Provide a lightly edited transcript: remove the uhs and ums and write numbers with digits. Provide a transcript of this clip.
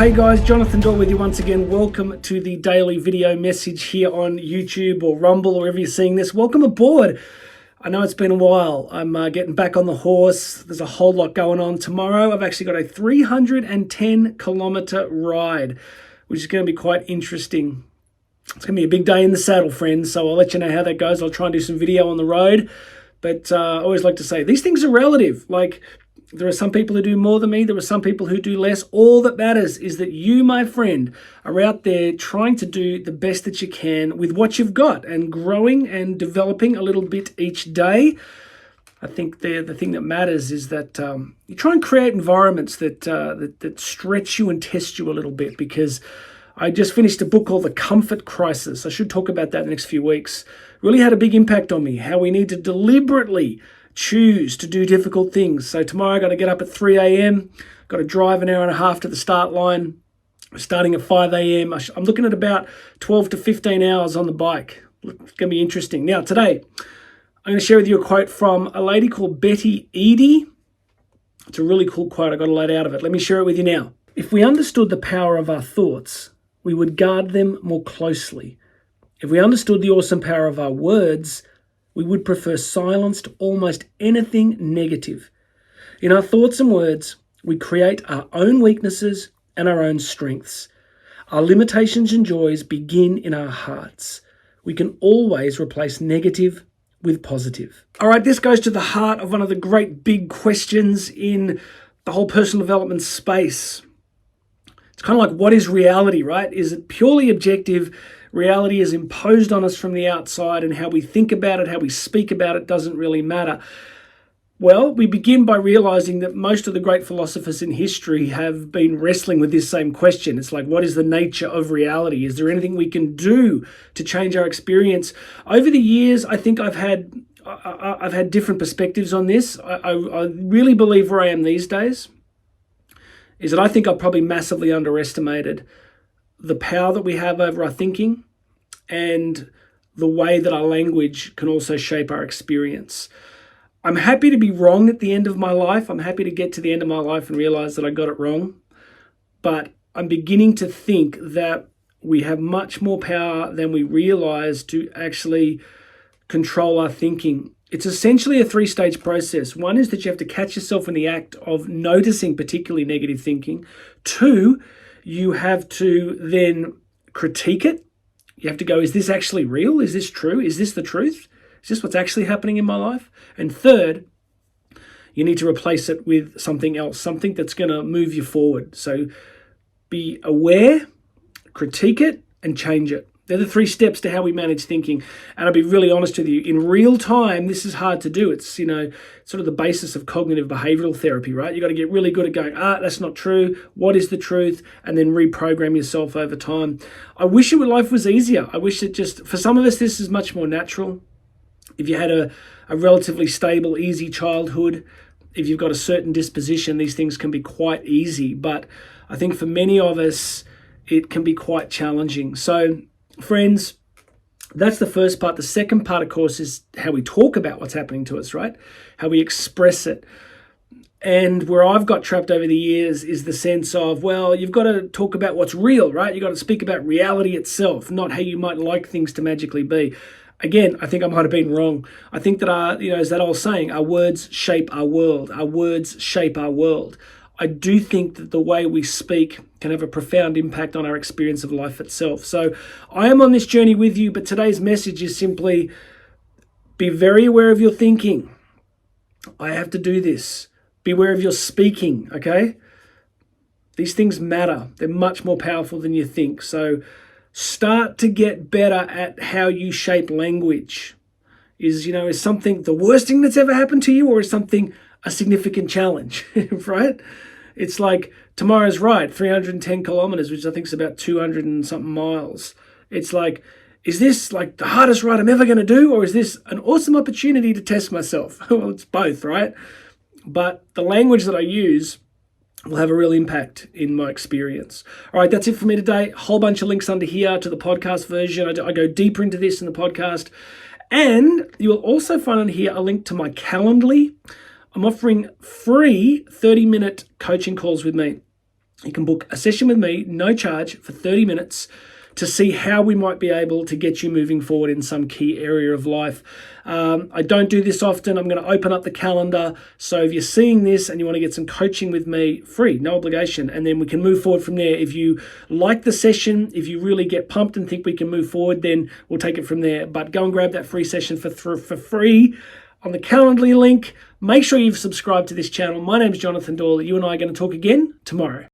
Hey guys, Jonathan Doyle with you once again. Welcome to the daily video message here on YouTube or Rumble or wherever you're seeing this. Welcome aboard. I know it's been a while. I'm getting back on the horse. There's a whole lot going on. Tomorrow I've actually got a 310 kilometer ride, which is going to be quite interesting. It's going to be a big day in the saddle, friends, so I'll let you know how that goes. I'll try and do some video on the road. But I always like to say, these things are relative. Like, there are some people who do more than me. There are some people who do less. All that matters is that you, my friend, are out there trying to do the best that you can with what you've got and growing and developing a little bit each day. I think the thing that matters is that you try and create environments that stretch you and test you a little bit, because I just finished a book called The Comfort Crisis. I should talk about that in the next few weeks. Really had a big impact on me, how we need to deliberately choose to do difficult things. So tomorrow I got to get up at 3 a.m., got to drive an hour and a half to the start line, starting at 5 a.m. I'm looking at about 12 to 15 hours on the bike. It's going to be interesting. Now today, I'm going to share with you a quote from a lady called Betty Eadie. It's a really cool quote. I got a lot out of it. Let me share it with you now. If we understood the power of our thoughts, we would guard them more closely. If we understood the awesome power of our words, we would prefer silence to almost anything negative. In our thoughts and words, we create our own weaknesses and our own strengths. Our limitations and joys begin in our hearts. We can always replace negative with positive. All right, this goes to the heart of one of the great big questions in the whole personal development space. It's kind of like, what is reality, right? Is it purely objective? Reality is imposed on us from the outside, and how we think about it, how we speak about it doesn't really matter. Well, we begin by realizing that most of the great philosophers in history have been wrestling with this same question. It's like, what is the nature of reality? Is there anything we can do to change our experience? Over the years, I think I've had different perspectives on this. I really believe where I am these days is that I think I've probably massively underestimated the power that we have over our thinking and the way that our language can also shape our experience. I'm happy to be wrong at the end of my life. I'm happy to get to the end of my life and realize that I got it wrong. But I'm beginning to think that we have much more power than we realize to actually control our thinking. It's essentially a three-stage process. One is that you have to catch yourself in the act of noticing particularly negative thinking. Two, you have to then critique it. You have to go, is this actually real? Is this true? Is this the truth? Is this what's actually happening in my life? And third, you need to replace it with something else, something that's going to move you forward. So be aware, critique it, and change it. They're the three steps to how we manage thinking. And I'll be really honest with you, in real time, this is hard to do. It's, sort of the basis of cognitive behavioral therapy, right? You got to get really good at going, that's not true. What is the truth? And then reprogram yourself over time. I wish life was easier. I wish it just, for some of us, this is much more natural. If you had a relatively stable, easy childhood, if you've got a certain disposition, these things can be quite easy. But I think for many of us, it can be quite challenging. So, friends, that's the first part. The second part, of course, is how we talk about what's happening to us, right? How we express it. And where I've got trapped over the years is the sense of, well, you've got to talk about what's real, right? You've got to speak about reality itself, not how you might like things to magically be. Again, I think I might have been wrong. I think that as that old saying, our words shape our world. Our words shape our world. I do think that the way we speak can have a profound impact on our experience of life itself. So I am on this journey with you, but today's message is simply be very aware of your thinking. I have to do this. Be aware of your speaking, okay? These things matter. They're much more powerful than you think. So start to get better at how you shape language. Is something the worst thing that's ever happened to you, or is something a significant challenge, right? It's like tomorrow's ride, 310 kilometers, which I think is about 200 and something miles. It's like, is this like the hardest ride I'm ever going to do? Or is this an awesome opportunity to test myself? Well, it's both, right? But the language that I use will have a real impact in my experience. All right, that's it for me today. A whole bunch of links under here to the podcast version. I go deeper into this in the podcast. And you will also find on here a link to my Calendly. I'm offering free 30-minute coaching calls with me. You can book a session with me, no charge, for 30 minutes to see how we might be able to get you moving forward in some key area of life. I don't do this often. I'm going to open up the calendar. So if you're seeing this and you want to get some coaching with me, free, no obligation, and then we can move forward from there. If you like the session, if you really get pumped and think we can move forward, then we'll take it from there. But go and grab that free session for free on the Calendly link. Make sure you've subscribed to this channel. My name's Jonathan Doyle. You and I are going to talk again tomorrow.